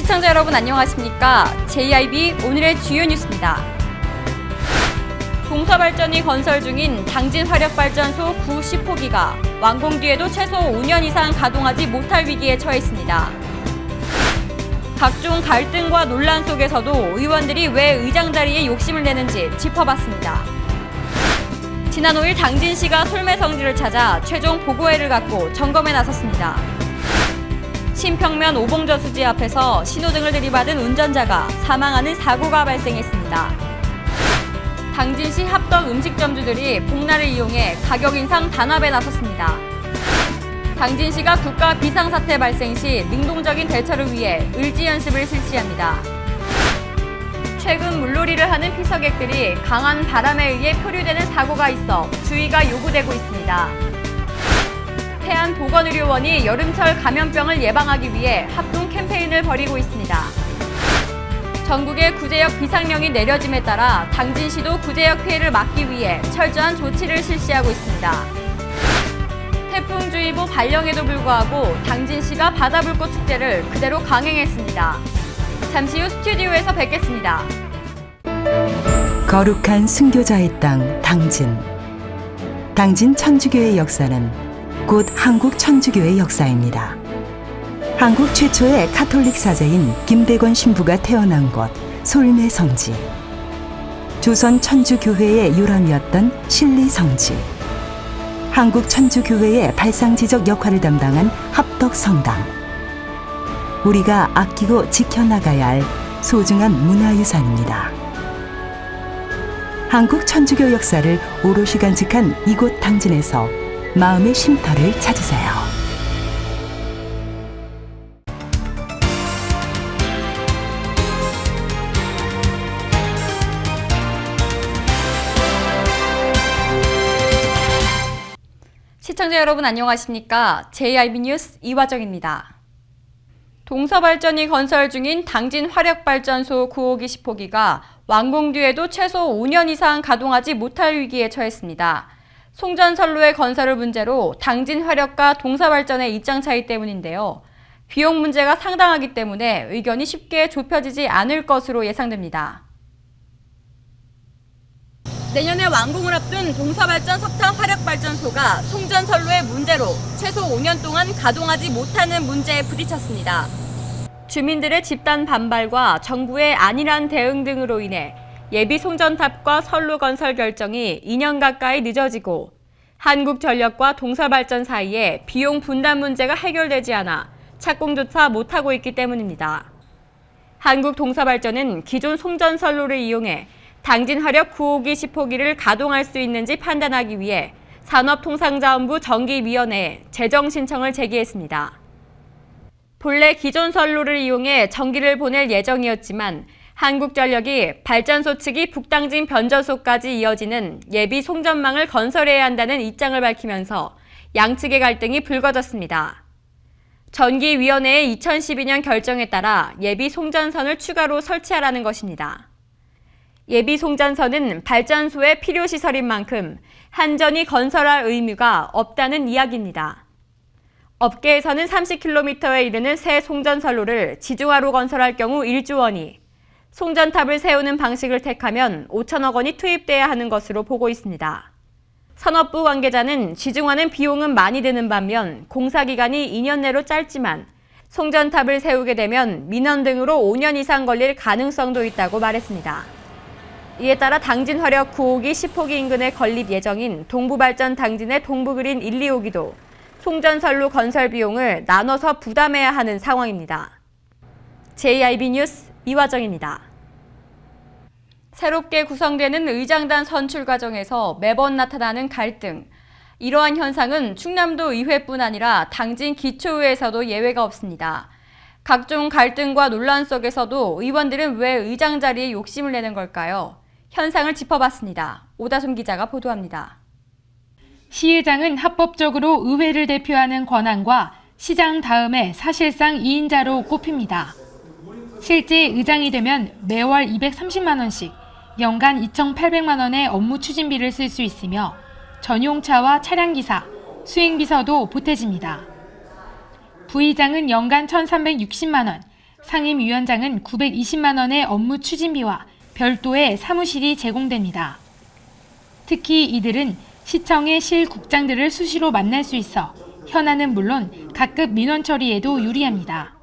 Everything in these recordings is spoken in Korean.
시청자 여러분 안녕하십니까? JIB 오늘의 주요 뉴스입니다. 동서발전이 건설 중인 당진화력발전소 9, 10호기가 완공 뒤에도 최소 5년 이상 가동하지 못할 위기에 처했습니다. 각종 갈등과 논란 속에서도 의원들이 왜 의장 자리에 욕심을 내는지 짚어봤습니다. 지난 5일 당진시가 솔매성지를 찾아 최종 보고회를 갖고 점검에 나섰습니다. 신평면 오봉저수지 앞에서 신호등을 들이받은 운전자가 사망하는 사고가 발생했습니다. 당진시 합덕 음식점주들이 복날을 이용해 가격 인상 단합에 나섰습니다. 당진시가 국가 비상사태 발생 시 능동적인 대처를 위해 을지 연습을 실시합니다. 최근 물놀이를 하는 피서객들이 강한 바람에 의해 표류되는 사고가 있어 주의가 요구되고 있습니다. 태안보건의료원이 여름철 감염병을 예방하기 위해 합동 캠페인을 벌이고 있습니다. 전국에 구제역 비상령이 내려짐에 따라 당진시도 구제역 피해를 막기 위해 철저한 조치를 실시하고 있습니다. 태풍주의보 발령에도 불구하고 당진시가 바다불꽃 축제를 그대로 강행했습니다. 잠시 후 스튜디오에서 뵙겠습니다. 거룩한 순교자의 땅 당진. 당진 천주교의 역사는 곧 한국 천주교의 역사입니다. 한국 최초의 카톨릭 사제인 김대건 신부가 태어난 곳 솔매성지. 조선 천주교회의 유람이었던 신리성지. 한국 천주교회의 발상지적 역할을 담당한 합덕성당. 우리가 아끼고 지켜나가야 할 소중한 문화유산입니다. 한국 천주교 역사를 오롯이 간직한 이곳 당진에서 마음의 쉼터를 찾으세요. 시청자 여러분 안녕하십니까? JIB 뉴스 이화정입니다. 동서발전이 건설 중인 당진화력발전소 9호기 10호기가 완공 뒤에도 최소 5년 이상 가동하지 못할 위기에 처했습니다. 송전선로의 건설을 문제로 당진화력과 동서발전의 입장 차이 때문인데요. 비용 문제가 상당하기 때문에 의견이 쉽게 좁혀지지 않을 것으로 예상됩니다. 내년에 완공을 앞둔 동서발전 석탄화력발전소가 송전선로의 문제로 최소 5년 동안 가동하지 못하는 문제에 부딪혔습니다. 주민들의 집단 반발과 정부의 안일한 대응 등으로 인해 예비 송전탑과 선로 건설 결정이 2년 가까이 늦어지고 한국전력과 동서발전 사이에 비용 분담 문제가 해결되지 않아 착공조차 못하고 있기 때문입니다. 한국동서발전은 기존 송전선로를 이용해 당진화력 9호기 10호기를 가동할 수 있는지 판단하기 위해 산업통상자원부 정기위원회에 재정 신청을 제기했습니다. 본래 기존 선로를 이용해 전기를 보낼 예정이었지만 한국전력이 발전소 측이 북당진 변전소까지 이어지는 예비 송전망을 건설해야 한다는 입장을 밝히면서 양측의 갈등이 불거졌습니다. 전기위원회의 2012년 결정에 따라 예비 송전선을 추가로 설치하라는 것입니다. 예비 송전선은 발전소의 필요시설인 만큼 한전이 건설할 의무가 없다는 이야기입니다. 업계에서는 30km에 이르는 새 송전선로를 지중화로 건설할 경우 1조 원이, 송전탑을 세우는 방식을 택하면 5천억 원이 투입돼야 하는 것으로 보고 있습니다. 산업부 관계자는 지중화는 비용은 많이 드는 반면 공사기간이 2년 내로 짧지만 송전탑을 세우게 되면 민원 등으로 5년 이상 걸릴 가능성도 있다고 말했습니다. 이에 따라 당진화력 9호기 10호기 인근에 건립 예정인 동부발전 당진의 동부그린 1, 2호기도 송전선로 건설 비용을 나눠서 부담해야 하는 상황입니다. JIB 뉴스 이화정입니다. 새롭게 구성되는 의장단 선출 과정에서 매번 나타나는 갈등. 이러한 현상은 충남도 의회뿐 아니라 당진 기초의회에서도 예외가 없습니다. 각종 갈등과 논란 속에서도 의원들은 왜 의장 자리에 욕심을 내는 걸까요? 현상을 짚어봤습니다. 오다솜 기자가 보도합니다. 시의장은 합법적으로 의회를 대표하는 권한과 시장 다음에 사실상 2인자로 꼽힙니다. 실제 의장이 되면 매월 230만 원씩 연간 2,800만 원의 업무 추진비를 쓸 수 있으며 전용차와 차량기사, 수행비서도 보태집니다. 부의장은 연간 1,360만 원, 상임위원장은 920만 원의 업무 추진비와 별도의 사무실이 제공됩니다. 특히 이들은 시청의 실국장들을 수시로 만날 수 있어 현안은 물론 각급 민원 처리에도 유리합니다.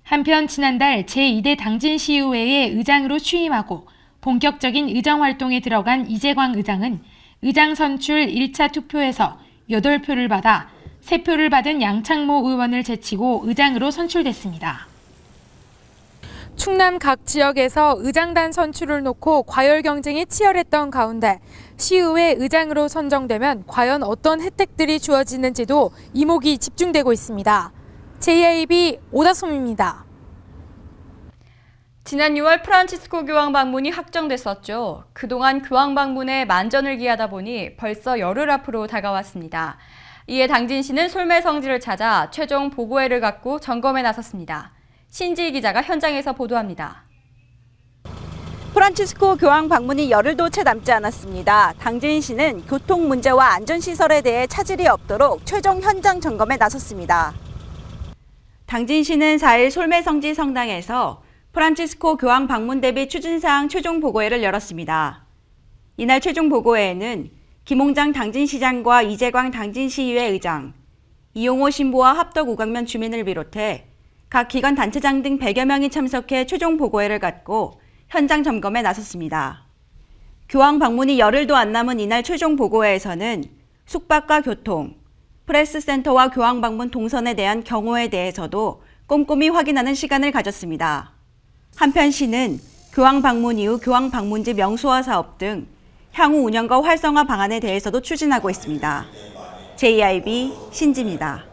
한편 지난달 제2대 당진시의회의 의장으로 취임하고 본격적인 의정 활동에 들어간 이재광 의장은 의장 선출 1차 투표에서 8표를 받아 3표를 받은 양창모 의원을 제치고 의장으로 선출됐습니다. 충남 각 지역에서 의장단 선출을 놓고 과열 경쟁이 치열했던 가운데 시의회 의장으로 선정되면 과연 어떤 혜택들이 주어지는지도 이목이 집중되고 있습니다. JIB 오다솜입니다. 지난 6월 프란치스코 교황 방문이 확정됐었죠. 그동안 교황 방문에 만전을 기하다 보니 벌써 열흘 앞으로 다가왔습니다. 이에 당진시는 솔매성지를 찾아 최종 보고회를 갖고 점검에 나섰습니다. 신지희 기자가 현장에서 보도합니다. 프란치스코 교황 방문이 열흘도 채 남지 않았습니다. 당진시는 교통 문제와 안전시설에 대해 차질이 없도록 최종 현장 점검에 나섰습니다. 당진시는 4일 솔매성지 성당에서 프란치스코 교황 방문 대비 추진사항 최종 보고회를 열었습니다. 이날 최종 보고회에는 김홍장 당진시장과 이재광 당진시의회 의장, 이용호 신부와 합덕 우강면 주민을 비롯해 각 기관 단체장 등 100여 명이 참석해 최종 보고회를 갖고 현장 점검에 나섰습니다. 교황 방문이 열흘도 안 남은 이날 최종 보고회에서는 숙박과 교통, 프레스센터와 교황 방문 동선에 대한 경호에 대해서도 꼼꼼히 확인하는 시간을 가졌습니다. 한편 시는 교황 방문 이후 교황 방문지 명소화 사업 등 향후 운영과 활성화 방안에 대해서도 추진하고 있습니다. JIB 신지입니다.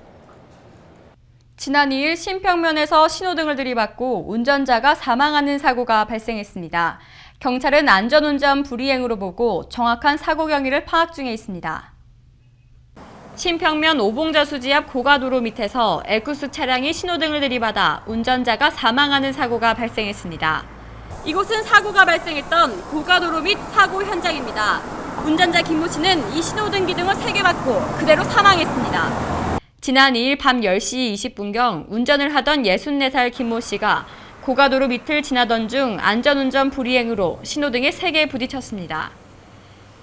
지난 2일 신평면에서 신호등을 들이받고 운전자가 사망하는 사고가 발생했습니다. 경찰은 안전운전 불이행으로 보고 정확한 사고 경위를 파악 중에 있습니다. 신평면 오봉저수지 앞 고가도로 밑에서 에쿠스 차량이 신호등을 들이받아 운전자가 사망하는 사고가 발생했습니다. 이곳은 사고가 발생했던 고가도로 및 사고 현장입니다. 운전자 김모 씨는 이 신호등 기둥을 3개 받고 그대로 사망했습니다. 지난 2일 밤 10시 20분경 운전을 하던 64살 김모 씨가 고가도로 밑을 지나던 중 안전운전 불이행으로 신호등에 3개 부딪혔습니다.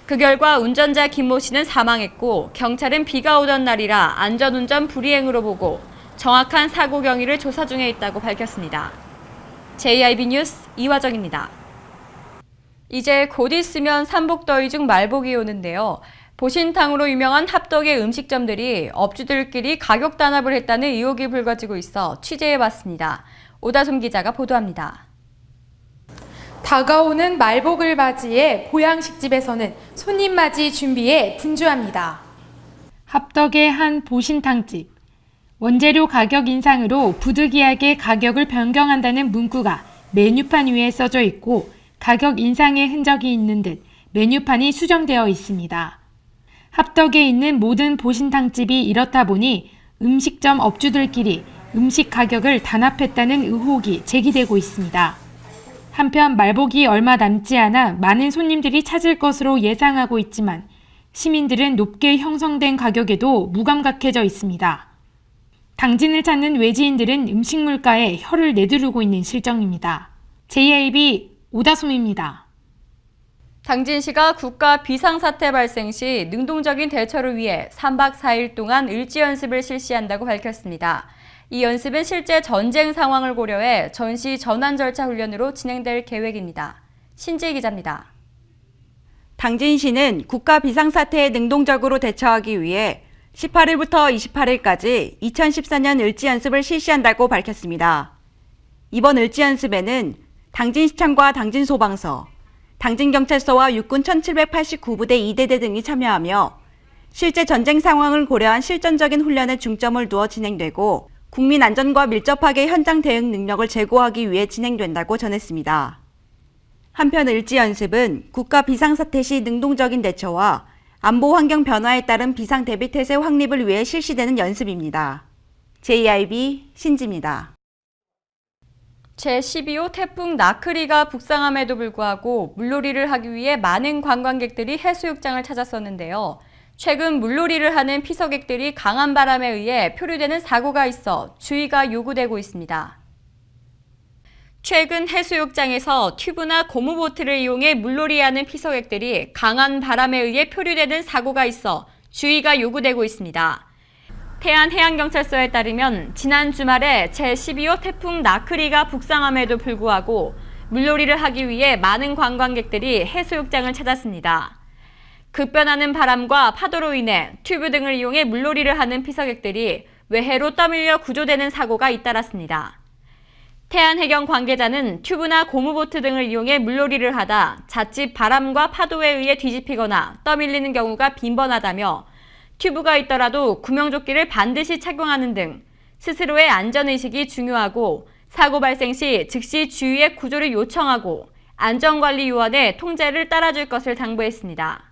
그 결과 운전자 김모 씨는 사망했고 경찰은 비가 오던 날이라 안전운전 불이행으로 보고 정확한 사고 경위를 조사 중에 있다고 밝혔습니다. JIB 뉴스 이화정입니다. 이제 곧 있으면 삼복더위 중 말복이 오는데요. 보신탕으로 유명한 합덕의 음식점들이 업주들끼리 가격 단합을 했다는 의혹이 불거지고 있어 취재해봤습니다. 오다솜 기자가 보도합니다. 다가오는 말복을 맞이해 보양식집에서는 손님 맞이 준비에 분주합니다. 합덕의 한 보신탕집. 원재료 가격 인상으로 부득이하게 가격을 변경한다는 문구가 메뉴판 위에 써져 있고 가격 인상의 흔적이 있는 듯 메뉴판이 수정되어 있습니다. 합덕에 있는 모든 보신탕집이 이렇다 보니 음식점 업주들끼리 음식 가격을 단합했다는 의혹이 제기되고 있습니다. 한편 말복이 얼마 남지 않아 많은 손님들이 찾을 것으로 예상하고 있지만 시민들은 높게 형성된 가격에도 무감각해져 있습니다. 당진을 찾는 외지인들은 음식 물가에 혀를 내두르고 있는 실정입니다. JIB 오다솜입니다. 당진시가 국가 비상사태 발생 시 능동적인 대처를 위해 3박 4일 동안 을지연습을 실시한다고 밝혔습니다. 이 연습은 실제 전쟁 상황을 고려해 전시 전환 절차 훈련으로 진행될 계획입니다. 신지희 기자입니다. 당진시는 국가 비상사태에 능동적으로 대처하기 위해 18일부터 28일까지 2014년 을지연습을 실시한다고 밝혔습니다. 이번 을지연습에는 당진시청과 당진소방서, 당진경찰서와 육군 1789부대 2대대 등이 참여하며 실제 전쟁 상황을 고려한 실전적인 훈련에 중점을 두어 진행되고 국민 안전과 밀접하게 현장 대응 능력을 제고하기 위해 진행된다고 전했습니다. 한편 을지연습은 국가 비상사태 시 능동적인 대처와 안보 환경 변화에 따른 비상 대비 태세 확립을 위해 실시되는 연습입니다. JIB 신지입니다. 제12호 태풍 나크리가 북상함에도 불구하고 물놀이를 하기 위해 많은 관광객들이 해수욕장을 찾았었는데요. 최근 물놀이를 하는 피서객들이 강한 바람에 의해 표류되는 사고가 있어 주의가 요구되고 있습니다. 최근 해수욕장에서 튜브나 고무보트를 이용해 물놀이하는 피서객들이 강한 바람에 의해 표류되는 사고가 있어 주의가 요구되고 있습니다. 태안해양경찰서에 따르면 지난 주말에 제12호 태풍 나크리가 북상함에도 불구하고 물놀이를 하기 위해 많은 관광객들이 해수욕장을 찾았습니다. 급변하는 바람과 파도로 인해 튜브 등을 이용해 물놀이를 하는 피서객들이 외해로 떠밀려 구조되는 사고가 잇따랐습니다. 태안해경 관계자는 튜브나 고무보트 등을 이용해 물놀이를 하다 자칫 바람과 파도에 의해 뒤집히거나 떠밀리는 경우가 빈번하다며 튜브가 있더라도 구명조끼를 반드시 착용하는 등 스스로의 안전의식이 중요하고 사고 발생 시 즉시 주위에 구조를 요청하고 안전관리요원의 통제를 따라줄 것을 당부했습니다.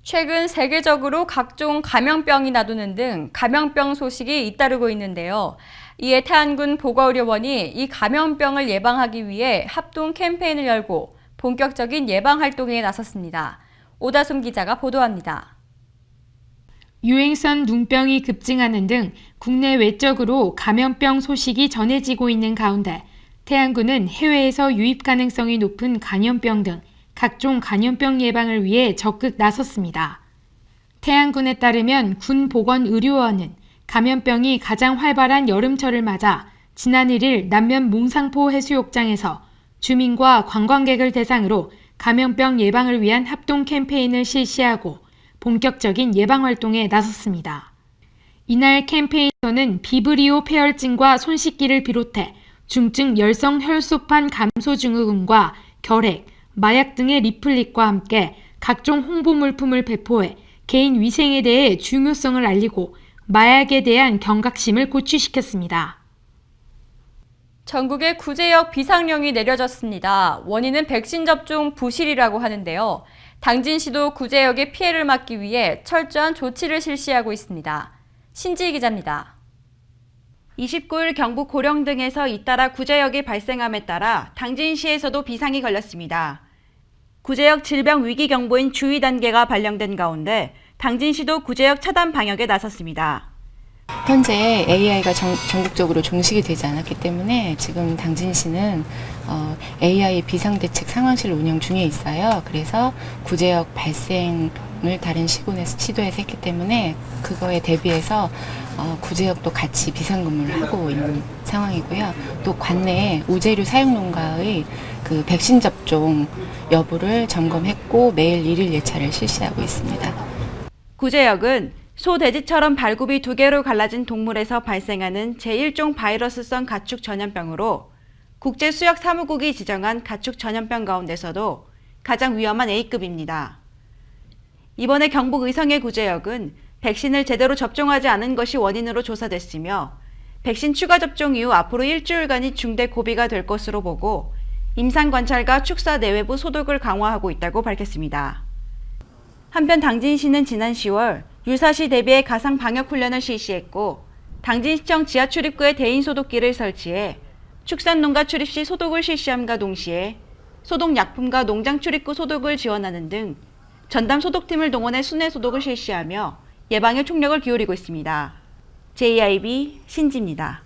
최근 세계적으로 각종 감염병이 나도는 등 감염병 소식이 잇따르고 있는데요. 이에 태안군 보건의료원이 이 감염병을 예방하기 위해 합동 캠페인을 열고 본격적인 예방 활동에 나섰습니다. 오다솜 기자가 보도합니다. 유행성 눈병이 급증하는 등 국내 외적으로 감염병 소식이 전해지고 있는 가운데 태안군은 해외에서 유입 가능성이 높은 간염병 등 각종 간염병 예방을 위해 적극 나섰습니다. 태안군에 따르면 군 보건의료원은 감염병이 가장 활발한 여름철을 맞아 지난 1일 남면 몽상포 해수욕장에서 주민과 관광객을 대상으로 감염병 예방을 위한 합동 캠페인을 실시하고 본격적인 예방 활동에 나섰습니다. 이날 캠페인에서는 비브리오 폐혈증과 손 씻기를 비롯해 중증 열성 혈소판 감소 증후군과 결핵, 마약 등의 리플릿과 함께 각종 홍보 물품을 배포해 개인 위생에 대해 중요성을 알리고 마약에 대한 경각심을 고취시켰습니다. 전국에 구제역 비상령이 내려졌습니다. 원인은 백신 접종 부실이라고 하는데요. 당진시도 구제역의 피해를 막기 위해 철저한 조치를 실시하고 있습니다. 신지희 기자입니다. 29일 경북 고령 등에서 잇따라 구제역이 발생함에 따라 당진시에서도 비상이 걸렸습니다. 구제역 질병위기경보인 주의 단계가 발령된 가운데 당진시도 구제역 차단 방역에 나섰습니다. 현재 AI가 전국적으로 종식이 되지 않았기 때문에 지금 당진시는 AI 비상대책 상황실 운영 중에 있어요. 그래서 구제역 발생을 다른 시도에서 했기 때문에 그거에 대비해서 구제역도 같이 비상근무를 하고 있는 상황이고요. 또 관내에 우제류 사용 농가의 그 백신 접종 여부를 점검했고 매일 1일 예차를 실시하고 있습니다. 구제역은 소, 돼지처럼 발굽이 2개로 갈라진 동물에서 발생하는 제1종 바이러스성 가축 전염병으로 국제수역사무국이 지정한 가축 전염병 가운데서도 가장 위험한 A급입니다. 이번에 경북 의성의 구제역은 백신을 제대로 접종하지 않은 것이 원인으로 조사됐으며 백신 추가 접종 이후 앞으로 일주일간이 중대 고비가 될 것으로 보고 임상관찰과 축사 내외부 소독을 강화하고 있다고 밝혔습니다. 한편 당진시는 지난 10월 율사시 대비해 가상 방역훈련을 실시했고 당진시청 지하 출입구에 대인 소독기를 설치해 축산농가 출입 시 소독을 실시함과 동시에 소독약품과 농장 출입구 소독을 지원하는 등 전담 소독팀을 동원해 순회 소독을 실시하며 예방에 총력을 기울이고 있습니다. JIB 신지입니다.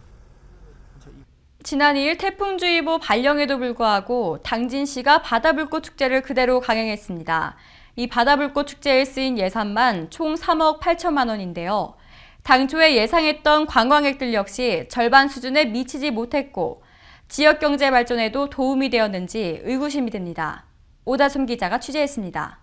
지난 2일 태풍주의보 발령에도 불구하고 당진시가 바다불꽃 축제를 그대로 강행했습니다. 이 바다불꽃 축제에 쓰인 예산만 총 3억 8천만 원인데요. 당초에 예상했던 관광객들 역시 절반 수준에 미치지 못했고 지역경제 발전에도 도움이 되었는지 의구심이 듭니다. 오다솜 기자가 취재했습니다.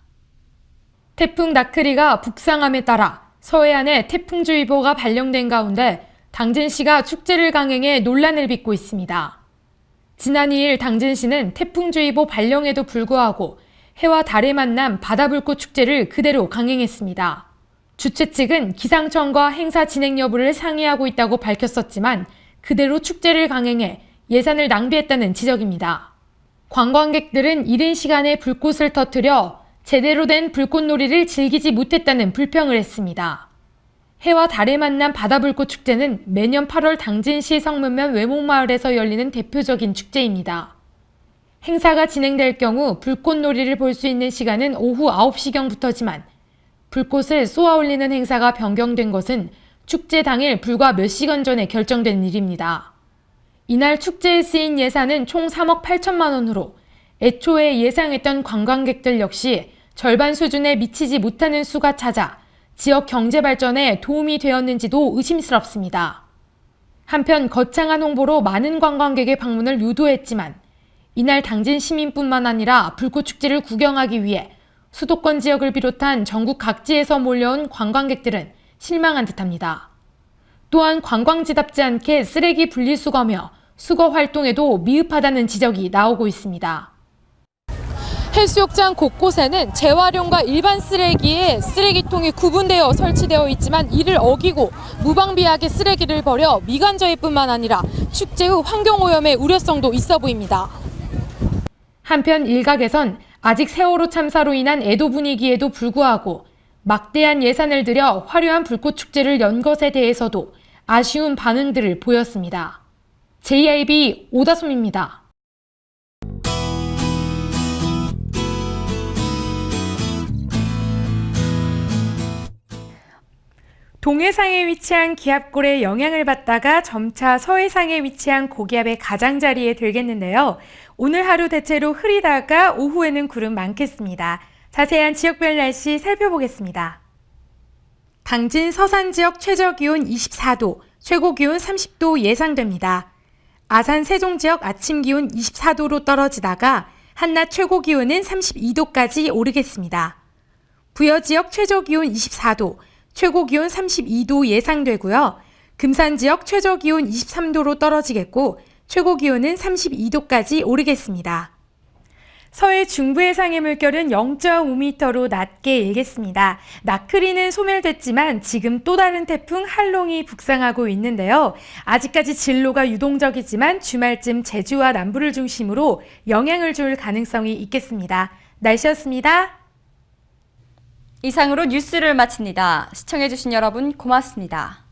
태풍 나크리가 북상함에 따라 서해안에 태풍주의보가 발령된 가운데 당진시가 축제를 강행해 논란을 빚고 있습니다. 지난 2일 당진시는 태풍주의보 발령에도 불구하고 해와 달의 만남 바다불꽃 축제를 그대로 강행했습니다. 주최 측은 기상청과 행사 진행 여부를 상의하고 있다고 밝혔었지만 그대로 축제를 강행해 예산을 낭비했다는 지적입니다. 관광객들은 이른 시간에 불꽃을 터뜨려 제대로 된 불꽃놀이를 즐기지 못했다는 불평을 했습니다. 해와 달의 만남 바다불꽃 축제는 매년 8월 당진시 성문면 외목마을에서 열리는 대표적인 축제입니다. 행사가 진행될 경우 불꽃놀이를 볼 수 있는 시간은 오후 9시경부터지만 불꽃을 쏘아 올리는 행사가 변경된 것은 축제 당일 불과 몇 시간 전에 결정된 일입니다. 이날 축제에 쓰인 예산은 총 3억 8천만 원으로 애초에 예상했던 관광객들 역시 절반 수준에 미치지 못하는 수가 찾아 지역 경제 발전에 도움이 되었는지도 의심스럽습니다. 한편 거창한 홍보로 많은 관광객의 방문을 유도했지만 이날 당진 시민뿐만 아니라 불꽃축제를 구경하기 위해 수도권 지역을 비롯한 전국 각지에서 몰려온 관광객들은 실망한 듯합니다. 또한 관광지답지 않게 쓰레기 분리수거며 수거 활동에도 미흡하다는 지적이 나오고 있습니다. 해수욕장 곳곳에는 재활용과 일반 쓰레기에 쓰레기통이 구분되어 설치되어 있지만 이를 어기고 무방비하게 쓰레기를 버려 미관저해 뿐만 아니라 축제 후 환경오염의 우려성도 있어 보입니다. 한편 일각에선 아직 세월호 참사로 인한 애도 분위기에도 불구하고 막대한 예산을 들여 화려한 불꽃축제를 연 것에 대해서도 아쉬운 반응들을 보였습니다. JIB 오다솜입니다. 동해상에 위치한 기압골의 영향을 받다가 점차 서해상에 위치한 고기압의 가장자리에 들겠는데요. 오늘 하루 대체로 흐리다가 오후에는 구름 많겠습니다. 자세한 지역별 날씨 살펴보겠습니다. 당진 서산 지역 최저기온 24도, 최고기온 30도 예상됩니다. 아산 세종 지역 아침 기온 24도로 떨어지다가 한낮 최고기온은 32도까지 오르겠습니다. 부여 지역 최저기온 24도, 최고기온 32도 예상되고요. 금산 지역 최저기온 23도로 떨어지겠고 최고기온은 32도까지 오르겠습니다. 서해 중부 해상의 물결은 0.5m로 낮게 일겠습니다. 나크리는 소멸됐지만 지금 또 다른 태풍 할롱이 북상하고 있는데요. 아직까지 진로가 유동적이지만 주말쯤 제주와 남부를 중심으로 영향을 줄 가능성이 있겠습니다. 날씨였습니다. 이상으로 뉴스를 마칩니다. 시청해주신 여러분 고맙습니다.